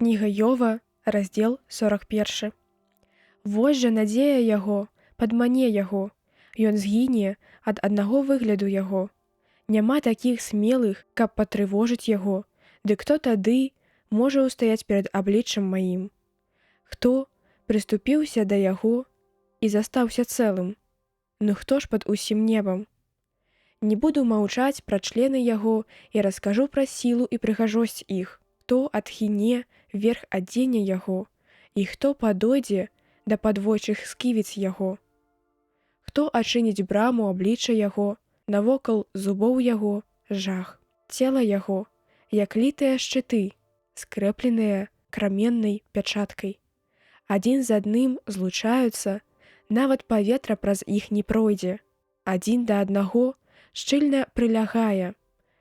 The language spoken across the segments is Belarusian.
Кніга Йова, раздзел 41. Вось жа надзея яго, падмане яго, ён згіне ад аднаго выгляду яго. Няма такіх смелых, каб патрывожыць яго, ды хто тады можа ўстаяць перад абліччам маім? Хто прыступіўся да яго і застаўся цэлым? Ну хто ж пад усім небам? Не буду маўчаць пра члены яго і раскажу пра сілу і прыгажосць іх, хто адхіне верх адзення яго, і хто падойдзе да падвойчых сківіц яго. Хто ачыніць браму аблічча яго, навокал зубоў яго жах. Цела яго, як літыя шчыты, скрэпленыя краменнай пячаткай. Адзін з адным злучаюцца, нават паветра праз іх не пройдзе. Адзін да аднаго шчыльна прылягае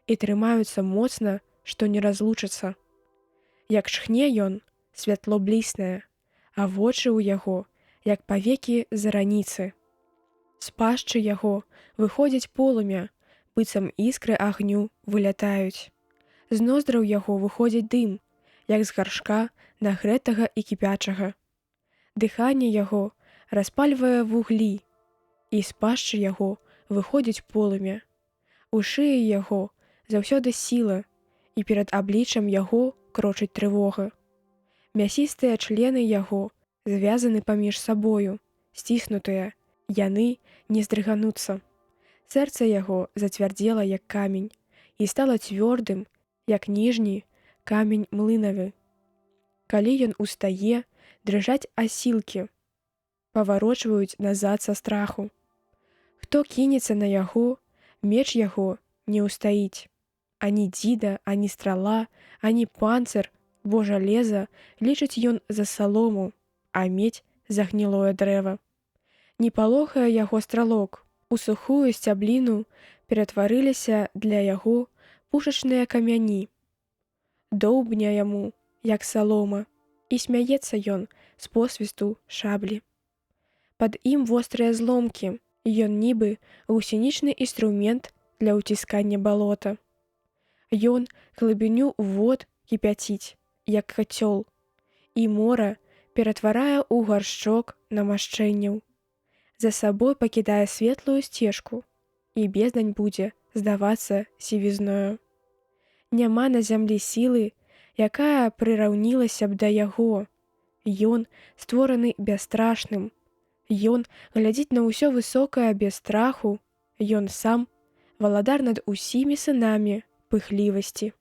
і трымаюцца моцна, што не разлучацца. Як чхне ён, святло бліснае, а вочы ў яго, як павекі зараніцы. З пашчы яго выходзіць полымя, быццам іскры агню вылятаюць. З ноздраў яго выходзіць дым, як з гаршка нагрэтага і кіпячага. Дыханне яго распальвае вуглі, і з пашчы яго выходзіць полымя. У шыі яго заўсёды сіла, і перад абліччам яго крочыць трывога. Мясістыя члены яго звязаны паміж сабою, сціснутыя, яны не здрыгануцца. Сэрца яго зацвярдзела, як камень, і стала цвёрдым, як ніжні камень млынавы. Калі ён устае, дрыжаць асілкі, паварочваюць назад са страху. Хто кінецца на яго, меч яго не ўстаіць. Ані дзіда, ані страла, ані панцыр, бо жалеза лічыць ён за салому, а медзь за гнілое дрэва. Не палохае яго стралок, у сухую сцябліну ператварыліся для яго пушачныя камяні. Доўбня яму, як салома, і смяецца ён з посвісту шаблі. Пад ім вострыя зломкі, ён нібы гусенічны інструмент для ўціскання балота. Ён глыбіню вод кіпяціць, як кацёл, і мора ператварае ў гаршчок намашчэнняў. За сабой пакідае светлую сцежку, і бездань будзе здавацца сівізною. Няма на зямлі сілы, якая прыраўнілася б да яго. Ён створаны бясстрашным. Ён глядзіць на ўсё высокае без страху. Ён сам валадар над усімі сынамі пыхлівасці.